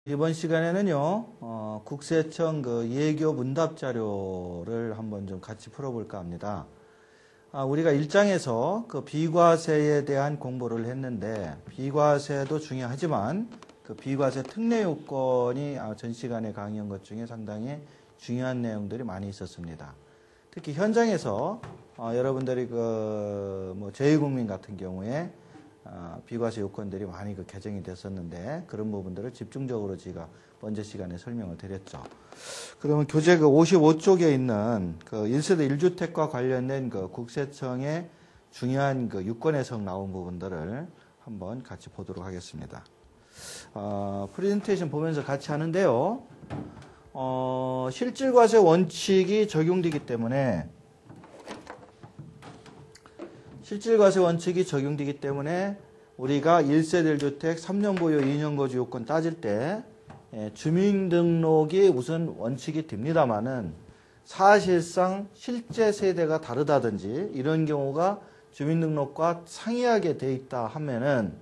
이번 시간에는요, 국세청 그 예교 문답 자료를 한번 좀 같이 풀어볼까 합니다. 우리가 1장에서 그 비과세에 대한 공부를 했는데, 비과세도 중요하지만, 그 비과세 특례 요건이 전 시간에 강의한 것 중에 상당히 중요한 내용들이 많이 있었습니다. 특히 현장에서, 여러분들이 제2국민 같은 경우에 비과세 요건들이 많이 개정이 됐었는데 그런 부분들을 집중적으로 제가 먼저 시간에 설명을 드렸죠. 그러면 교재 55쪽에 있는 1세대 1주택과 관련된 국세청의 중요한 유권 해석 나온 부분들을 한번 같이 보도록 하겠습니다. 프레젠테이션 보면서 같이 하는데요. 실질과세 원칙이 적용되기 때문에 우리가 1세대 1주택 3년 보유 2년 거주 요건 따질 때 주민등록이 우선 원칙이 됩니다만은 사실상 실제 세대가 다르다든지 이런 경우가 주민등록과 상이하게 돼 있다 하면은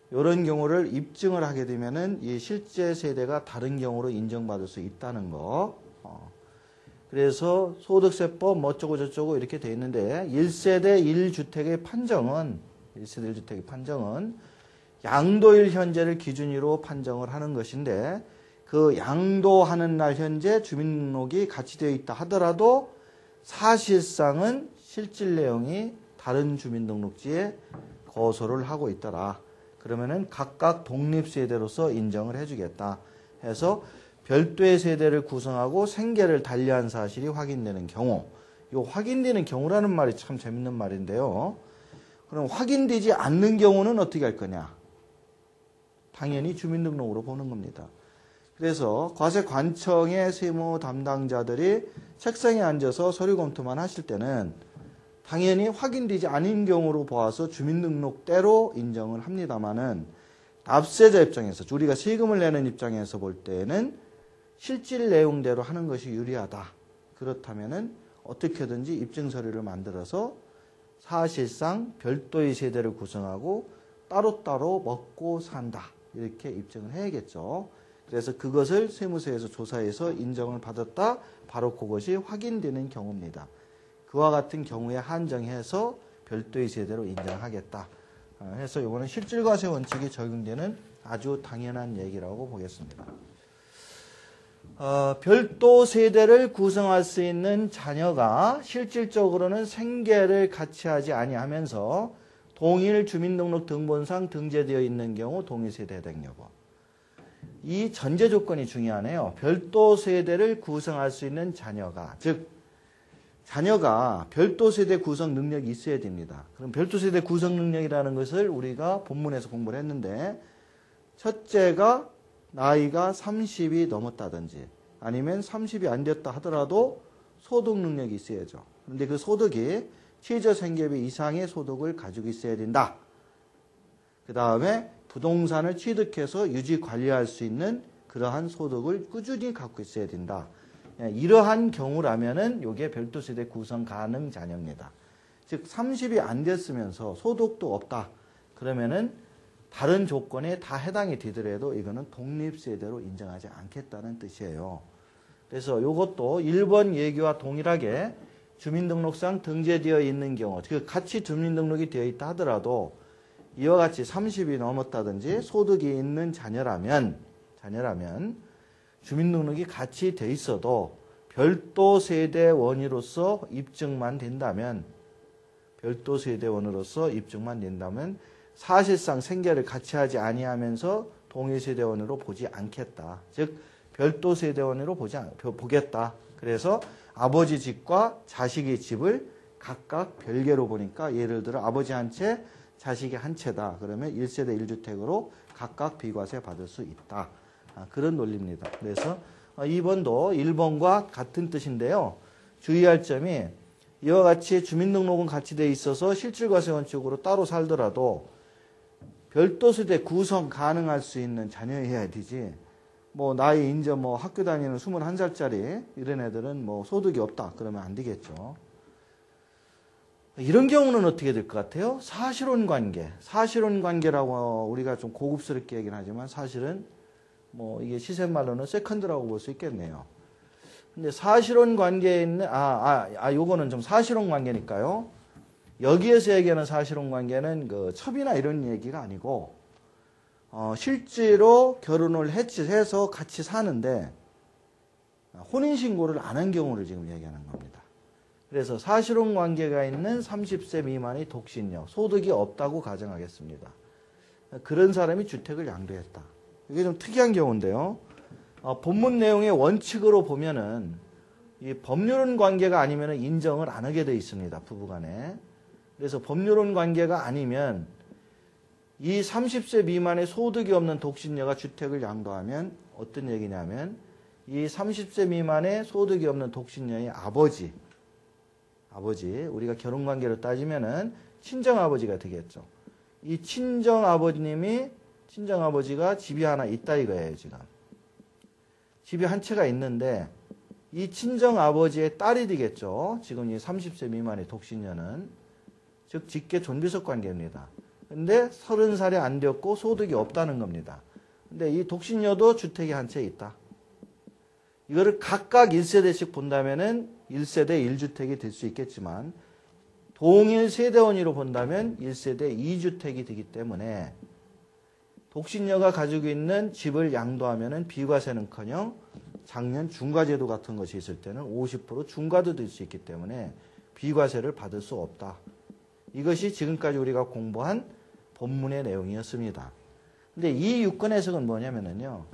이런 경우를 입증을 하게 되면은 이 실제 세대가 다른 경우로 인정받을 수 있다는 거. 그래서 소득세법 뭐 어쩌고 저쩌고 이렇게 돼 있는데 1세대 1주택의 판정은 양도일 현재를 기준으로 판정을 하는 것인데 그 양도하는 날 현재 주민등록이 같이 되어 있다 하더라도 사실상은 실질 내용이 다른 주민등록지에 거소를 하고 있더라. 그러면은 각각 독립세대로서 인정을 해주겠다 해서 별도의 세대를 구성하고 생계를 달리한 사실이 확인되는 경우, 이 확인되는 경우라는 말이 참 재밌는 말인데요. 그럼 확인되지 않는 경우는 어떻게 할 거냐? 당연히 주민등록으로 보는 겁니다. 그래서 과세관청의 세무 담당자들이 책상에 앉아서 서류 검토만 하실 때는 당연히 확인되지 않은 경우로 보아서 주민등록대로 인정을 합니다만은 납세자 입장에서 우리가 세금을 내는 입장에서 볼 때는 실질 내용대로 하는 것이 유리하다. 그렇다면은 어떻게든지 입증 서류를 만들어서 사실상 별도의 세대를 구성하고 따로따로 먹고 산다. 이렇게 입증을 해야겠죠. 그래서 그것을 세무서에서 조사해서 인정을 받았다. 바로 그것이 확인되는 경우입니다. 그와 같은 경우에 한정해서 별도의 세대로 인정하겠다. 해서 이거는 실질과세 원칙이 적용되는 아주 당연한 얘기라고 보겠습니다. 별도 세대를 구성할 수 있는 자녀가 실질적으로는 생계를 같이 하지 아니하면서 동일 주민등록 등본상 등재되어 있는 경우 동일세대 해당 여부. 이 전제 조건이 중요하네요. 별도 세대를 구성할 수 있는 자녀가, 즉 자녀가 별도 세대 구성 능력이 있어야 됩니다. 그럼 별도 세대 구성 능력이라는 것을 우리가 본문에서 공부를 했는데 첫째가 나이가 30이 넘었다든지 아니면 30이 안 됐다 하더라도 소득 능력이 있어야죠. 그런데 그 소득이 최저생계비 이상의 소득을 가지고 있어야 된다. 그 다음에 부동산을 취득해서 유지 관리할 수 있는 그러한 소득을 꾸준히 갖고 있어야 된다. 이러한 경우라면은 이게 별도 세대 구성 가능 자녀입니다. 즉 30이 안 됐으면서 소득도 없다. 그러면은 다른 조건에 다 해당이 되더라도 이거는 독립세대로 인정하지 않겠다는 뜻이에요. 그래서 이것도 1번 예규와 동일하게 주민등록상 등재되어 있는 경우, 그 같이 주민등록이 되어 있다 하더라도 이와 같이 30이 넘었다든지 소득이 있는 자녀라면 주민등록이 같이 돼 있어도 별도 세대원으로서 입증만 된다면 사실상 생계를 같이 하지 아니하면서 동일세대원으로 보지 않겠다. 즉 별도 세대원으로 보겠다. 그래서 아버지 집과 자식의 집을 각각 별개로 보니까 예를 들어 아버지 한 채, 자식이 한 채다. 그러면 1세대 1주택으로 각각 비과세 받을 수 있다. 그런 논리입니다. 그래서 2번도 1번과 같은 뜻인데요. 주의할 점이 이와 같이 주민등록은 같이 돼 있어서 실질과세 원칙으로 따로 살더라도 별도 세대 구성 가능할 수 있는 자녀여야 되지. 나이 이제 학교 다니는 21살짜리 이런 애들은 소득이 없다. 그러면 안 되겠죠. 이런 경우는 어떻게 될 것 같아요? 사실혼 관계라고 우리가 좀 고급스럽게 얘기는 하지만 사실은 뭐 이게 시샘말로는 세컨드라고 볼 수 있겠네요. 근데 사실혼 관계에 있는 요거는 좀 사실혼 관계니까요. 여기에서 얘기하는 사실혼 관계는 그 첩이나 이런 얘기가 아니고 실제로 결혼을 해서 같이 사는데 혼인신고를 안 한 경우를 지금 얘기하는 겁니다. 그래서 사실혼 관계가 있는 30세 미만의 독신녀, 소득이 없다고 가정하겠습니다. 그런 사람이 주택을 양도했다. 이게 좀 특이한 경우인데요. 본문 내용의 원칙으로 보면은 이 법률혼 관계가 아니면 인정을 안 하게 돼 있습니다. 부부간에. 그래서 법률혼 관계가 아니면 이 30세 미만의 소득이 없는 독신녀가 주택을 양도하면 어떤 얘기냐면 이 30세 미만의 소득이 없는 독신녀의 아버지, 우리가 결혼관계로 따지면은 친정아버지가 되겠죠. 이 친정아버지가 집이 하나 있다 이거예요, 지금. 집이 한 채가 있는데 이 친정아버지의 딸이 되겠죠. 지금 이 30세 미만의 독신녀는. 즉 직계 존비속 관계입니다. 근데 30살이 안 되었고 소득이 없다는 겁니다. 근데 이 독신녀도 주택이 한 채 있다. 이거를 각각 1세대씩 본다면은 1세대 1주택이 될 수 있겠지만 동일 세대원위로 본다면 1세대 2주택이 되기 때문에 독신녀가 가지고 있는 집을 양도하면은 비과세는커녕 작년 중과제도 같은 것이 있을 때는 50% 중과도 될 수 있기 때문에 비과세를 받을 수 없다. 이것이 지금까지 우리가 공부한 본문의 내용이었습니다. 근데 이 유권 해석은 뭐냐면요.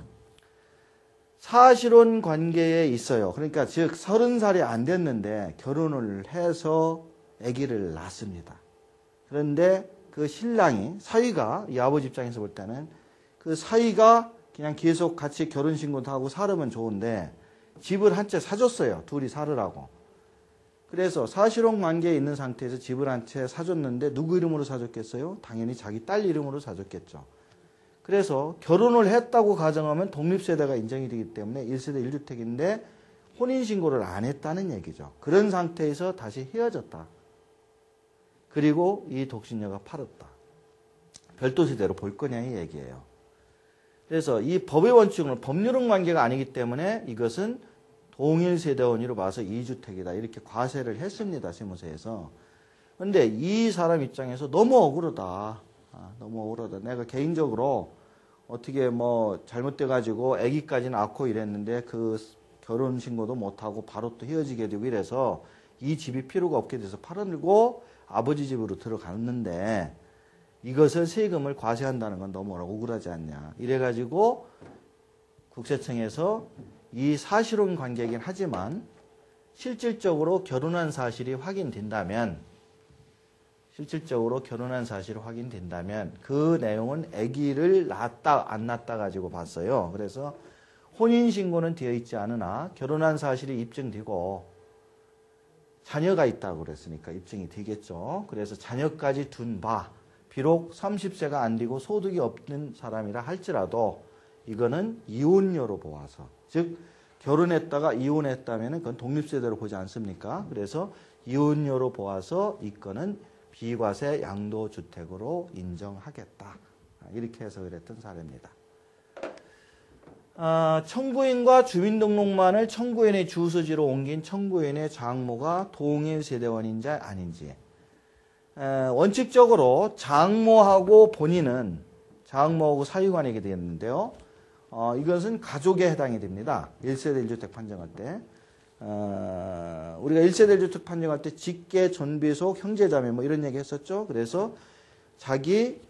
사실혼 관계에 있어요. 그러니까 즉 30살이 안 됐는데 결혼을 해서 아기를 낳습니다. 그런데 그 신랑이 사위가 이 아버지 입장에서 볼 때는 그 사위가 그냥 계속 같이 결혼신고도 하고 살으면 좋은데 집을 한 채 사줬어요. 둘이 살으라고. 그래서 사실혼 관계에 있는 상태에서 집을 한 채 사줬는데 누구 이름으로 사줬겠어요? 당연히 자기 딸 이름으로 사줬겠죠. 그래서 결혼을 했다고 가정하면 독립세대가 인정이 되기 때문에 1세대 1주택인데 혼인신고를 안 했다는 얘기죠. 그런 상태에서 다시 헤어졌다. 그리고 이 독신녀가 팔았다. 별도 세대로 볼 거냐 이 얘기예요. 그래서 이 법의 원칙은 법률혼 관계가 아니기 때문에 이것은 동일 세대원위로 봐서 2주택이다. 이렇게 과세를 했습니다. 세무서에서. 그런데 이 사람 입장에서 너무 억울하다. 너무 억울하다. 내가 개인적으로 어떻게 뭐 잘못돼가지고 아기까지 낳고 이랬는데 그 결혼신고도 못하고 바로 또 헤어지게 되고 이래서 이 집이 필요가 없게 돼서 팔아들고 아버지 집으로 들어갔는데 이것을 세금을 과세한다는 건 너무 억울하지 않냐. 이래가지고 국세청에서 이 사실혼 관계이긴 하지만 실질적으로 결혼한 사실이 확인된다면 그 내용은 아기를 낳았다 안 낳았다 가지고 봤어요. 그래서 혼인신고는 되어 있지 않으나 결혼한 사실이 입증되고 자녀가 있다고 그랬으니까 입증이 되겠죠. 그래서 자녀까지 둔 바 비록 30세가 안 되고 소득이 없는 사람이라 할지라도 이거는 이혼녀로 보아서 즉 결혼했다가 이혼했다면 그건 독립세대로 보지 않습니까? 그래서 이혼녀로 보아서 이 건은 비과세 양도주택으로 인정하겠다. 이렇게 해석을 했던 사례입니다. 청구인과 주민등록만을 청구인의 주소지로 옮긴 청구인의 장모가 동일 세대원인지 아닌지. 원칙적으로 장모하고 본인은 장모하고 사위관에게 되었는데요. 이것은 가족에 해당이 됩니다. 1세대 1주택 판정할 때. 우리가 1세대 1주택 판정할 때 직계, 존비속, 형제자매 뭐 이런 얘기 했었죠. 그래서 자기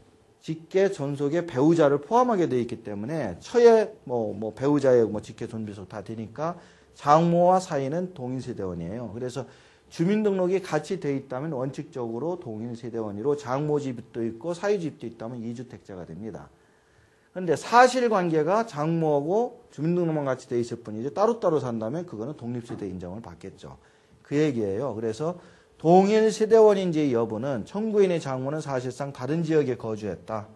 직계, 존속의 배우자를 포함하게 되어 있기 때문에 처의 뭐 배우자의 뭐 직계, 존비속 다 되니까 장모와 사위는 동일세대원이에요. 그래서 주민등록이 같이 되어 있다면 원칙적으로 동일세대원이로 장모 집도 있고 사위 집도 있다면 2주택자가 됩니다. 그런데 사실관계가 장모하고 주민등록만 같이 되어 있을 뿐이지 따로따로 산다면 그거는 독립세대 인정을 받겠죠. 그 얘기예요. 그래서 동일세대원인지 여부는 청구인의 장모는 사실상 다른 지역에 거주했다.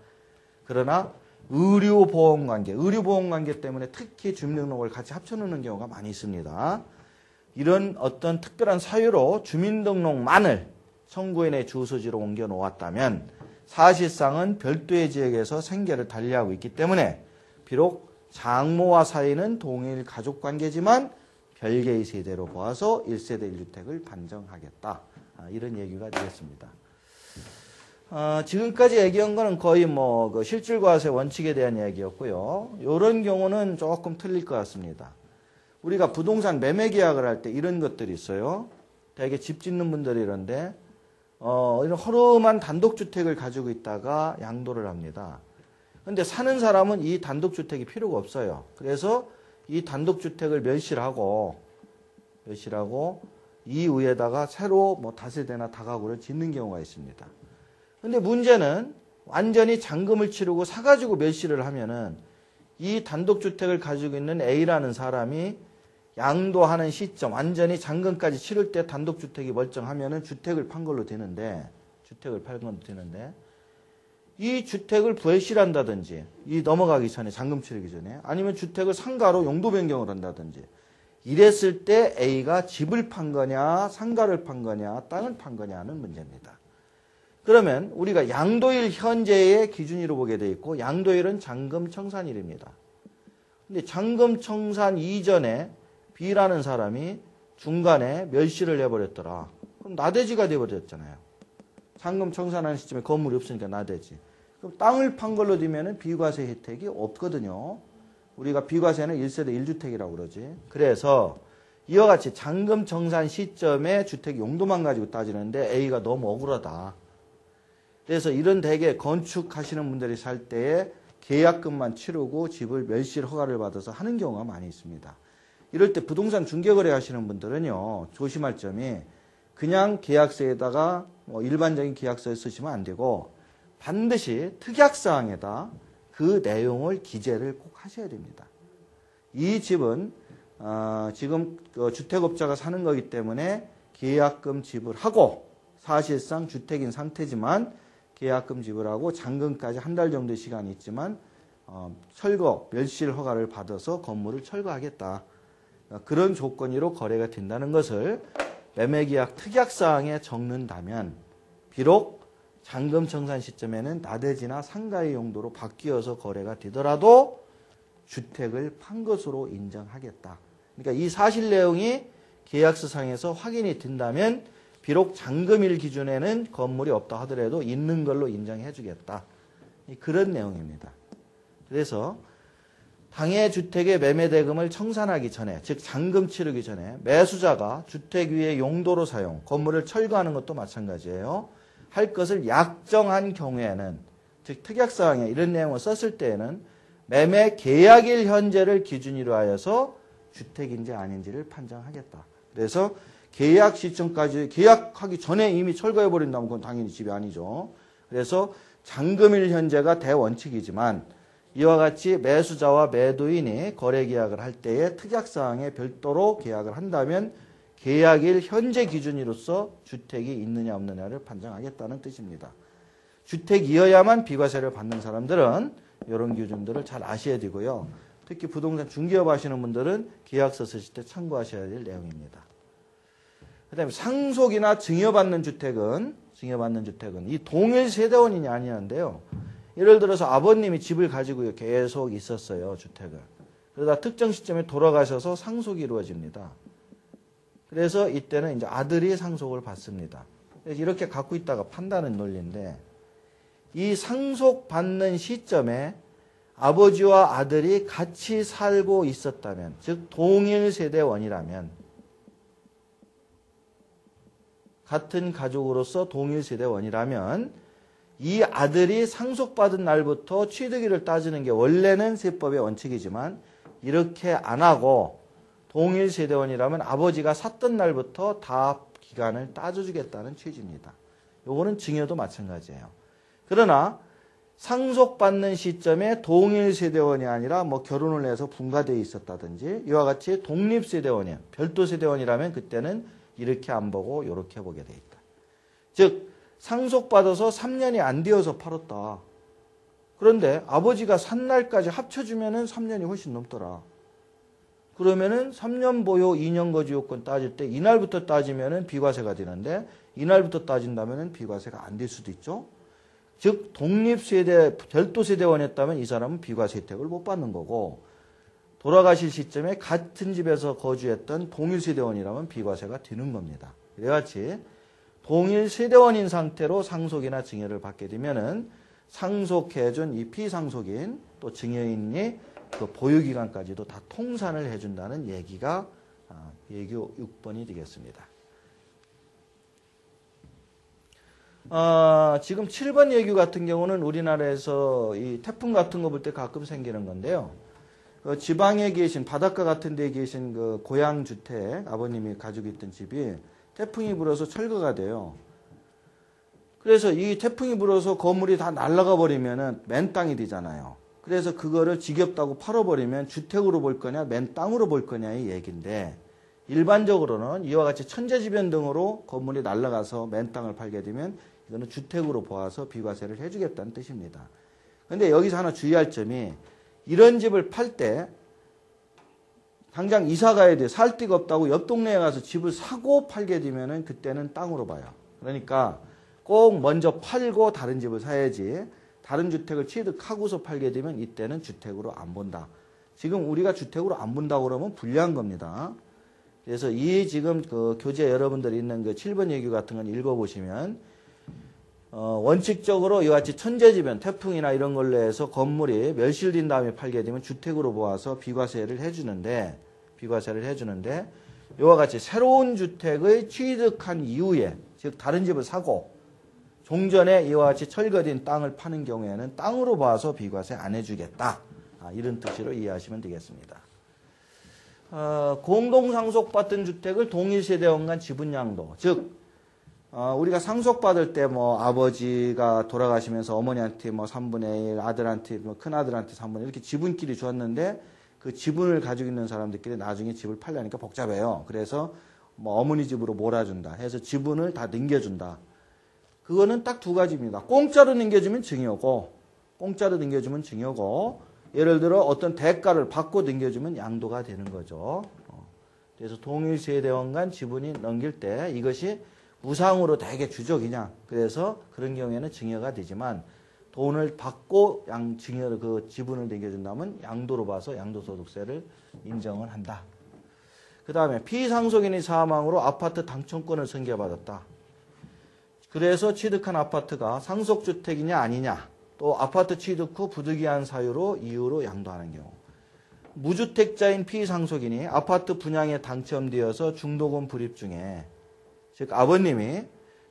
그러나 의료보험관계 때문에 특히 주민등록을 같이 합쳐놓는 경우가 많이 있습니다. 이런 어떤 특별한 사유로 주민등록만을 청구인의 주소지로 옮겨 놓았다면 사실상은 별도의 지역에서 생계를 달리하고 있기 때문에 비록 장모와 사이는 동일 가족관계지만 별개의 세대로 보아서 1세대 1주택을 판정하겠다. 이런 얘기가 되겠습니다. 지금까지 얘기한 거는 거의 그 실질과세 원칙에 대한 얘기였고요. 이런 경우는 조금 틀릴 것 같습니다. 우리가 부동산 매매 계약을 할 때 이런 것들이 있어요. 되게 집 짓는 분들이 이런데 이런 허름한 단독주택을 가지고 있다가 양도를 합니다. 근데 사는 사람은 이 단독주택이 필요가 없어요. 그래서 이 단독주택을 멸실하고 이 위에다가 새로 다세대나 다가구를 짓는 경우가 있습니다. 근데 문제는 완전히 잔금을 치르고 사가지고 멸실을 하면은 이 단독주택을 가지고 있는 A라는 사람이 양도하는 시점, 완전히 잔금까지 치를 때 단독주택이 멀쩡하면은 주택을 판 걸로 되는데, 이 주택을 부실한다든지, 이 넘어가기 전에, 잔금 치르기 전에, 아니면 주택을 상가로 용도 변경을 한다든지, 이랬을 때 A가 집을 판 거냐, 상가를 판 거냐, 땅을 판 거냐 하는 문제입니다. 그러면 우리가 양도일 현재의 기준으로 보게 돼 있고, 양도일은 잔금 청산일입니다. 근데 잔금 청산 이전에 B라는 사람이 중간에 멸실을 해버렸더라. 그럼 나대지가 돼버렸잖아요. 잔금 청산하는 시점에 건물이 없으니까 나대지. 그럼 땅을 판 걸로 되면은 비과세 혜택이 없거든요. 우리가 비과세는 1세대 1주택이라고 그러지. 그래서 이와 같이 잔금 청산 시점에 주택 용도만 가지고 따지는데 A가 너무 억울하다. 그래서 이런 대개 건축하시는 분들이 살 때에 계약금만 치르고 집을 멸실 허가를 받아서 하는 경우가 많이 있습니다. 이럴 때 부동산 중개거래 하시는 분들은요, 조심할 점이 그냥 계약서에다가 일반적인 계약서에 쓰시면 안 되고 반드시 특약사항에다 그 내용을 기재를 꼭 하셔야 됩니다. 이 집은 지금 주택업자가 사는 거기 때문에 계약금 지불하고 사실상 주택인 상태지만 계약금 지불하고 잔금까지 한 달 정도의 시간이 있지만 철거, 멸실 허가를 받아서 건물을 철거하겠다. 그런 조건으로 거래가 된다는 것을 매매계약 특약사항에 적는다면 비록 잔금 청산 시점에는 나대지나 상가의 용도로 바뀌어서 거래가 되더라도 주택을 판 것으로 인정하겠다. 그러니까 이 사실 내용이 계약서상에서 확인이 된다면 비록 잔금일 기준에는 건물이 없다 하더라도 있는 걸로 인정해 주겠다. 그런 내용입니다. 그래서 당해 주택의 매매 대금을 청산하기 전에, 즉 잔금 치르기 전에 매수자가 주택 위의 용도로 사용, 건물을 철거하는 것도 마찬가지예요. 할 것을 약정한 경우에는, 즉 특약사항에 이런 내용을 썼을 때에는 매매 계약일 현재를 기준으로 하여서 주택인지 아닌지를 판정하겠다. 그래서 계약 시점까지, 계약하기 전에 이미 철거해버린다면 그건 당연히 집이 아니죠. 그래서 잔금일 현재가 대원칙이지만 이와 같이 매수자와 매도인이 거래계약을 할 때에 특약사항에 별도로 계약을 한다면 계약일 현재 기준으로서 주택이 있느냐 없느냐를 판정하겠다는 뜻입니다. 주택이어야만 비과세를 받는 사람들은 이런 기준들을 잘 아셔야 되고요. 특히 부동산 중개업 하시는 분들은 계약서 쓰실 때 참고하셔야 될 내용입니다. 그 다음에 상속이나 증여받는 주택은 이 동일 세대원이 아니었는데요. 예를 들어서 아버님이 집을 가지고 계속 있었어요, 주택을. 그러다 특정 시점에 돌아가셔서 상속이 이루어집니다. 그래서 이때는 이제 아들이 상속을 받습니다. 그래서 이렇게 갖고 있다가 판다는 논리인데, 이 상속받는 시점에 아버지와 아들이 같이 살고 있었다면, 즉 동일 세대원이라면, 같은 가족으로서 동일 세대원이라면 이 아들이 상속받은 날부터 취득일을 따지는 게 원래는 세법의 원칙이지만 이렇게 안 하고 동일 세대원이라면 아버지가 샀던 날부터 다 기간을 따져주겠다는 취지입니다. 요거는 증여도 마찬가지예요. 그러나 상속받는 시점에 동일 세대원이 아니라 결혼을 해서 분가되어 있었다든지 이와 같이 독립세대원이야, 별도 세대원이라면 그때는 이렇게 안 보고 이렇게 보게 돼 있다. 즉 상속받아서 3년이 안 되어서 팔았다. 그런데 아버지가 산 날까지 합쳐주면은 3년이 훨씬 넘더라. 그러면은 3년 보유 2년 거주 요건 따질 때 이날부터 따지면은 비과세가 되는데 이날부터 따진다면은 비과세가 안 될 수도 있죠. 즉 독립세대 별도 세대원이었다면 이 사람은 비과세 혜택을 못 받는 거고 돌아가실 시점에 같은 집에서 거주했던 동일 세대원이라면 비과세가 되는 겁니다. 이같이 동일 세대원인 상태로 상속이나 증여를 받게 되면은 상속해준 이 피상속인 또 증여인이 그 보유기간까지도 다 통산을 해준다는 얘기가 예규 6번이 되겠습니다. 지금 7번 예규 같은 경우는 우리나라에서 이 태풍 같은 거 볼 때 가끔 생기는 건데요. 그 지방에 계신 바닷가 같은 데 계신 그 고향 주택 아버님이 가지고 있던 집이 태풍이 불어서 철거가 돼요. 그래서 이 태풍이 불어서 건물이 다 날아가 버리면은 맨 땅이 되잖아요. 그래서 그거를 지겹다고 팔아버리면 주택으로 볼 거냐 맨 땅으로 볼 거냐의 얘기인데 일반적으로는 이와 같이 천재지변 등으로 건물이 날아가서 맨 땅을 팔게 되면 이거는 주택으로 보아서 비과세를 해주겠다는 뜻입니다. 그런데 여기서 하나 주의할 점이 이런 집을 팔 때 당장 이사 가야 돼. 살 데가 없다고 옆 동네에 가서 집을 사고 팔게 되면은 그때는 땅으로 봐요. 그러니까 꼭 먼저 팔고 다른 집을 사야지 다른 주택을 취득하고서 팔게 되면 이때는 주택으로 안 본다. 지금 우리가 주택으로 안 본다고 그러면 불리한 겁니다. 그래서 이 지금 그 교재 여러분들이 있는 그 7번 예규 같은 건 읽어보시면 원칙적으로 이와 같이 천재지변, 태풍이나 이런 걸로 해서 건물이 멸실된 다음에 팔게 되면 주택으로 보아서 비과세를 해주는데 이와 같이 새로운 주택을 취득한 이후에 즉 다른 집을 사고 종전에 이와 같이 철거된 땅을 파는 경우에는 땅으로 봐서 비과세 안 해주겠다. 이런 뜻으로 이해하시면 되겠습니다. 공동상속받은 주택을 동일세대원 간 지분양도 즉 우리가 상속받을 때 뭐 아버지가 돌아가시면서 어머니한테 뭐 3분의 1, 아들한테 뭐 큰아들한테 3분의 1 이렇게 지분끼리 줬는데 그 지분을 가지고 있는 사람들끼리 나중에 집을 팔려니까 복잡해요. 그래서 뭐 어머니 집으로 몰아준다 해서 지분을 다 넘겨준다. 그거는 딱 두 가지입니다. 공짜로 넘겨주면 증여고 예를 들어 어떤 대가를 받고 넘겨주면 양도가 되는 거죠. 그래서 동일세대원 간 지분이 넘길 때 이것이 무상으로 대개 주적이냐. 그래서 그런 경우에는 증여가 되지만 돈을 받고 증여 그 지분을 넘겨준다면 양도로 봐서 양도소득세를 인정을 한다. 그 다음에 피상속인의 사망으로 아파트 당첨권을 승계받았다. 그래서 취득한 아파트가 상속주택이냐 아니냐 또 아파트 취득 후 부득이한 사유로 이유로 양도하는 경우 무주택자인 피상속인이 아파트 분양에 당첨되어서 중도금 불입 중에 즉 아버님이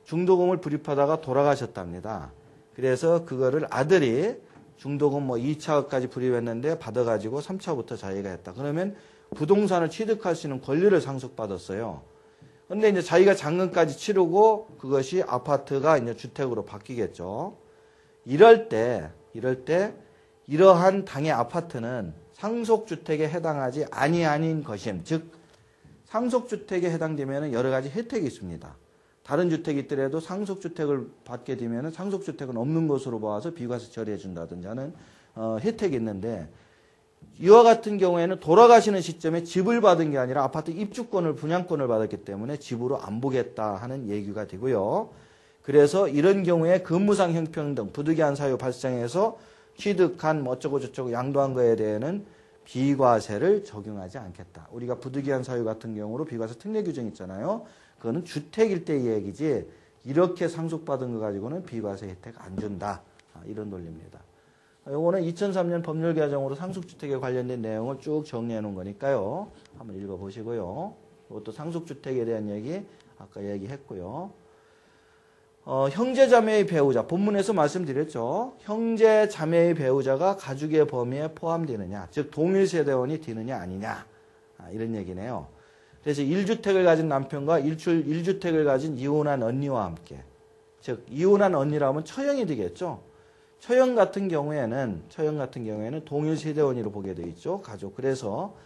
중도금을 불입하다가 돌아가셨답니다. 그래서 그거를 아들이 중도금 뭐 2차까지 불입했는데 받아가지고 3차부터 자기가 했다. 그러면 부동산을 취득할 수 있는 권리를 상속받았어요. 근데 이제 자기가 잔금까지 치르고 그것이 아파트가 이제 주택으로 바뀌겠죠. 이럴 때 이러한 당의 아파트는 상속주택에 해당하지 아니하는 것임. 즉 상속주택에 해당되면 여러 가지 혜택이 있습니다. 다른 주택이 있더라도 상속주택을 받게 되면 상속주택은 없는 것으로 봐서 비과세 처리해 준다든지 하는 혜택이 있는데 이와 같은 경우에는 돌아가시는 시점에 집을 받은 게 아니라 아파트 입주권을 분양권을 받았기 때문에 집으로 안 보겠다 하는 얘기가 되고요. 그래서 이런 경우에 근무상 형평등 부득이한 사유 발생해서 취득한 뭐 어쩌고 저쩌고 양도한 거에 대해서는 비과세를 적용하지 않겠다. 우리가 부득이한 사유 같은 경우로 비과세 특례 규정 있잖아요. 그거는 주택일 때의 얘기지 이렇게 상속받은 거 가지고는 비과세 혜택 안 준다. 이런 논리입니다. 요거는 2003년 법률 개정으로 상속주택에 관련된 내용을 쭉 정리해 놓은 거니까요. 한번 읽어보시고요. 이것도 상속주택에 대한 얘기 아까 얘기했고요. 형제자매의 배우자 본문에서 말씀드렸죠. 형제자매의 배우자가 가족의 범위에 포함되느냐 즉 동일세대원이 되느냐 아니냐 이런 얘기네요. 그래서 1주택을 가진 남편과 1주택을 가진 이혼한 언니와 함께 즉 이혼한 언니라면 처형이 되겠죠. 처형 같은 경우에는 동일세대원으로 보게 되어 있죠. 가족. 그래서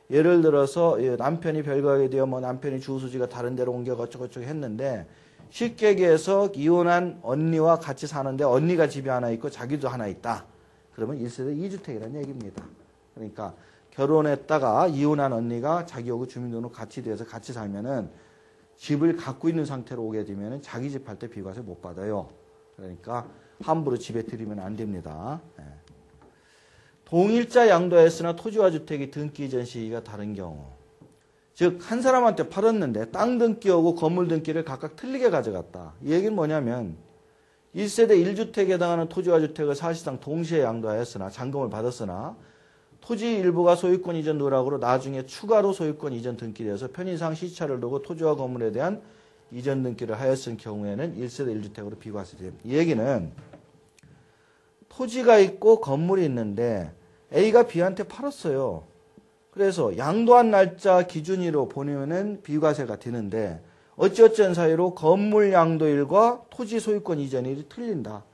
예를 들어서 남편이 별거하게 되어 뭐 남편이 주소지가 다른 데로 옮겨 어쩌고저쩌고 했는데 쉽게 얘기해서 이혼한 언니와 같이 사는데 언니가 집이 하나 있고 자기도 하나 있다. 그러면 1세대 2주택이라는 얘기입니다. 그러니까 결혼했다가 이혼한 언니가 자기하고 주민등록 같이 돼서 같이 살면은 집을 갖고 있는 상태로 오게 되면은 자기 집 할 때 비과세 못 받아요. 그러니까 함부로 집에 들이면 안 됩니다. 동일자 양도하였으나 토지와 주택이 등기 이전 시기가 다른 경우. 즉, 한 사람한테 팔았는데 땅 등기하고 건물 등기를 각각 틀리게 가져갔다. 이 얘기는 뭐냐면 1세대 1주택에 해당하는 토지와 주택을 사실상 동시에 양도하였으나 잔금을 받았으나 토지 일부가 소유권 이전 누락으로 나중에 추가로 소유권 이전 등기되어서 편의상 시차를 두고 토지와 건물에 대한 이전 등기를 하였을 경우에는 1세대 1주택으로 비과세됩니다. 이 얘기는 토지가 있고 건물이 있는데 A가 B한테 팔았어요. 그래서 양도한 날짜 기준으로 보면은 비과세가 되는데 어찌어찌한 사유로 건물 양도일과 토지 소유권 이전일이 틀린다.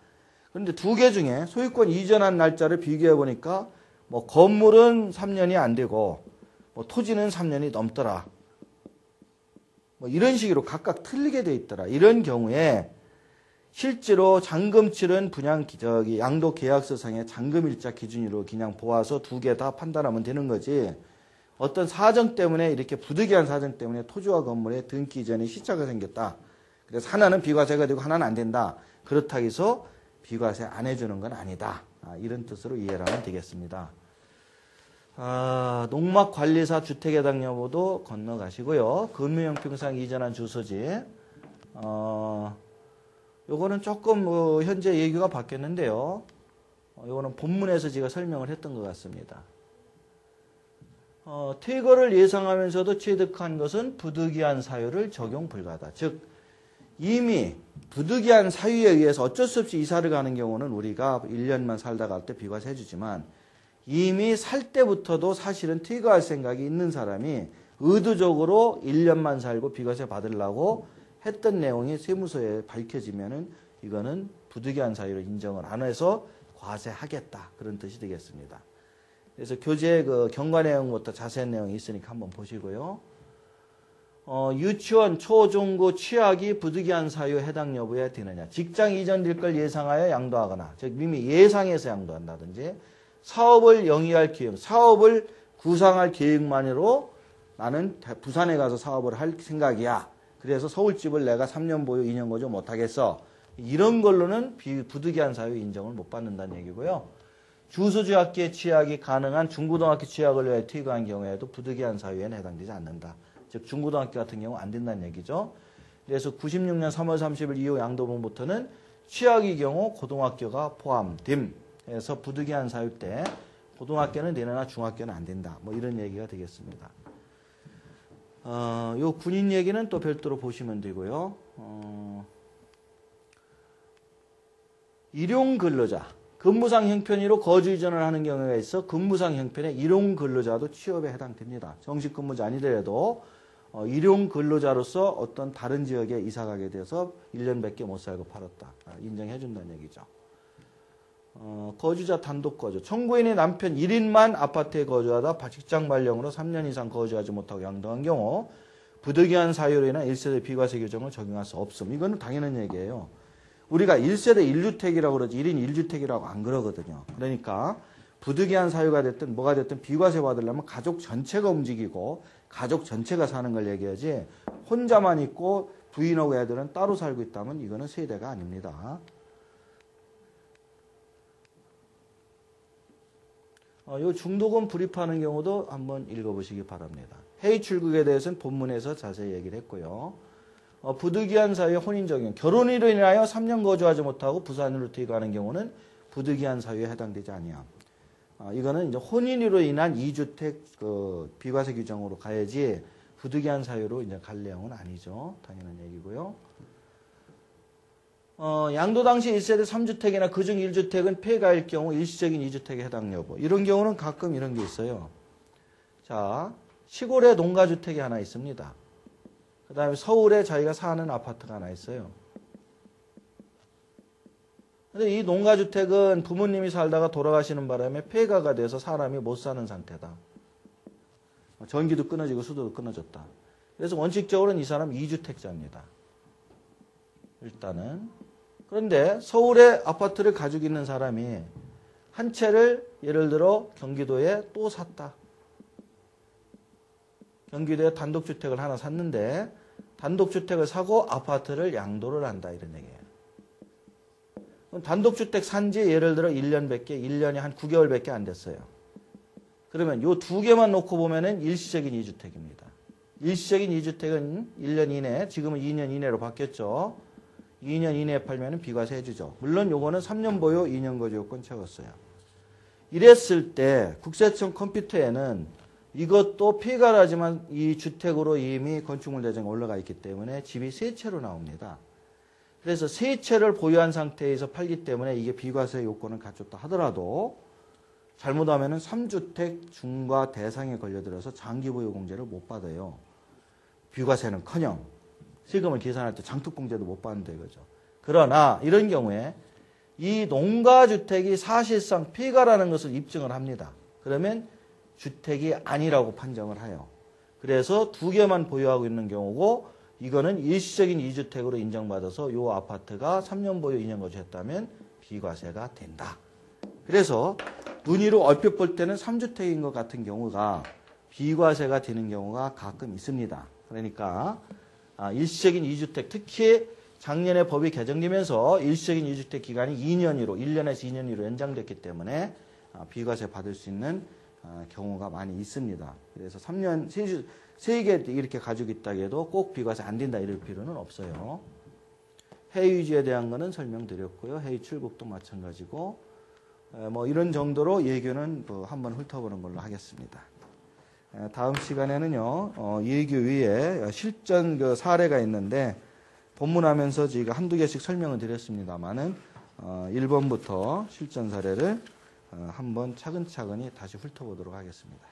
그런데 두 개 중에 소유권 이전한 날짜를 비교해 보니까 뭐 건물은 3년이 안 되고 뭐 토지는 3년이 넘더라. 뭐 이런 식으로 각각 틀리게 돼 있더라. 이런 경우에 실제로 잔금 치른 분양 양도 계약서상의 잔금 일자 기준으로 그냥 보아서 두 개 다 판단하면 되는 거지. 어떤 사정 때문에 이렇게 부득이한 사정 때문에 토지와 건물에 등기 이전에 시차가 생겼다. 그래서 하나는 비과세가 되고 하나는 안 된다. 그렇다고 해서 비과세 안 해주는 건 아니다. 이런 뜻으로 이해를 하면 되겠습니다. 농막관리사 주택해당 여부도 건너가시고요. 근무형평상 이전한 주소지. 요거는 조금 현재 얘기가 바뀌었는데요. 요거는 본문에서 제가 설명을 했던 것 같습니다. 퇴거를 예상하면서도 취득한 것은 부득이한 사유를 적용 불가하다. 즉 이미 부득이한 사유에 의해서 어쩔 수 없이 이사를 가는 경우는 우리가 1년만 살다 갈 때 비과세 해주지만 이미 살 때부터도 사실은 퇴거할 생각이 있는 사람이 의도적으로 1년만 살고 비과세 받으려고 했던 내용이 세무서에 밝혀지면은 이거는 부득이한 사유로 인정을 안 해서 과세하겠다. 그런 뜻이 되겠습니다. 그래서 교재 그 경과 내용부터 자세한 내용이 있으니까 한번 보시고요. 유치원, 초중고 취약이 부득이한 사유 해당 여부에 되느냐. 직장 이전될 걸 예상하여 양도하거나, 즉 이미 예상해서 양도한다든지, 사업을 영위할 계획, 사업을 구상할 계획만으로 나는 부산에 가서 사업을 할 생각이야. 그래서 서울집을 내가 3년 보유, 2년 거주 못하겠어. 이런 걸로는 부득이한 사유 인정을 못 받는다는 얘기고요. 주소지 학기의 취약이 가능한 중고등학교 취약을 위해 퇴거한 경우에도 부득이한 사유에는 해당되지 않는다. 즉 중고등학교 같은 경우 안 된다는 얘기죠. 그래서 96년 3월 30일 이후 양도분부터는 취약의 경우 고등학교가 포함됨 해서 부득이한 사유 때 고등학교는 되느나 중학교는 안 된다. 뭐 이런 얘기가 되겠습니다. 요 군인 얘기는 또 별도로 보시면 되고요. 일용 근로자. 근무상 형편으로 거주 이전을 하는 경우가 있어 근무상 형편의 일용 근로자도 취업에 해당됩니다. 정식 근무자 아니더라도 일용 근로자로서 어떤 다른 지역에 이사 가게 돼서 1년밖에 못 살고 팔았다. 인정해 준다는 얘기죠. 거주자 단독 거주. 청구인의 남편 1인만 아파트에 거주하다 직장 발령으로 3년 이상 거주하지 못하고 양도한 경우 부득이한 사유로 인한 1세대 비과세 규정을 적용할 수 없음. 이거는 당연한 얘기예요. 우리가 1세대 1주택이라고 그러지 1인 1주택이라고 안 그러거든요. 그러니까 부득이한 사유가 됐든 뭐가 됐든 비과세 받으려면 가족 전체가 움직이고 가족 전체가 사는 걸 얘기하지 혼자만 있고 부인하고 애들은 따로 살고 있다면 이거는 세대가 아닙니다. 요 중도금 불입하는 경우도 한번 읽어보시기 바랍니다. 해외 출국에 대해서는 본문에서 자세히 얘기를 했고요. 부득이한 사유의 혼인 적용. 결혼으로 인하여 3년 거주하지 못하고 부산으로 퇴거하는 경우는 부득이한 사유에 해당되지 아니함. 이거는 이제 혼인으로 인한 2주택 그 비과세 규정으로 가야지 부득이한 사유로 이제 갈 내용은 아니죠. 당연한 얘기고요. 양도 당시 1세대 3주택이나 그중 1주택은 폐가일 경우 일시적인 2주택에 해당 여부. 이런 경우는 가끔 이런 게 있어요. 자, 시골에 농가주택이 하나 있습니다. 그 다음에 서울에 자기가 사는 아파트가 하나 있어요. 근데 이 농가주택은 부모님이 살다가 돌아가시는 바람에 폐가가 돼서 사람이 못 사는 상태다. 전기도 끊어지고 수도도 끊어졌다. 그래서 원칙적으로는 이 사람 2주택자입니다. 일단은. 그런데 서울에 아파트를 가지고 있는 사람이 한 채를 예를 들어 경기도에 또 샀다. 경기도에 단독주택을 하나 샀는데 단독주택을 사고 아파트를 양도를 한다 이런 얘기예요. 단독주택 산지 예를 들어 1년에 한 9개월밖에 안 됐어요. 그러면 요 두 개만 놓고 보면은 일시적인 2주택입니다. 일시적인 2주택은 1년 이내, 지금은 2년 이내로 바뀌었죠. 2년 이내에 팔면은 비과세 해주죠. 물론 요거는 3년 보유, 2년 거주 요건 채웠어요. 이랬을 때 국세청 컴퓨터에는 이것도 피가라지만 이 주택으로 이미 건축물 대장에 올라가 있기 때문에 집이 세 채로 나옵니다. 그래서 세 채를 보유한 상태에서 팔기 때문에 이게 비과세 요건을 갖췄다 하더라도 잘못하면 3주택 중과 대상에 걸려들어서 장기보유공제를 못 받아요. 비과세는커녕 세금을 계산할 때 장특공제도 못 받는다 이거죠. 그러나 이런 경우에 이 농가주택이 사실상 피가라는 것을 입증을 합니다. 그러면 주택이 아니라고 판정을 해요. 그래서 두 개만 보유하고 있는 경우고 이거는 일시적인 2주택으로 인정받아서 이 아파트가 3년 보유 2년 거주했다면 비과세가 된다. 그래서 눈으로 얼핏 볼 때는 3주택인 것 같은 경우가 비과세가 되는 경우가 가끔 있습니다. 그러니까 일시적인 2주택, 특히 작년에 법이 개정되면서 일시적인 2주택 기간이 2년으로 1년에서 2년으로 연장됐기 때문에 비과세 받을 수 있는 경우가 많이 있습니다. 그래서 3년, 3개 이렇게 가지고 있다 해도 꼭 비과세 안 된다 이럴 필요는 없어요. 해외유지에 대한 거는 설명드렸고요. 해외 출국도 마찬가지고 뭐 이런 정도로 예규는 한번 훑어보는 걸로 하겠습니다. 다음 시간에는요, 예규 위에 실전 그 사례가 있는데 본문하면서 저희가 한두 개씩 설명을 드렸습니다만은 1번부터 실전 사례를 한번 차근차근히 다시 훑어보도록 하겠습니다.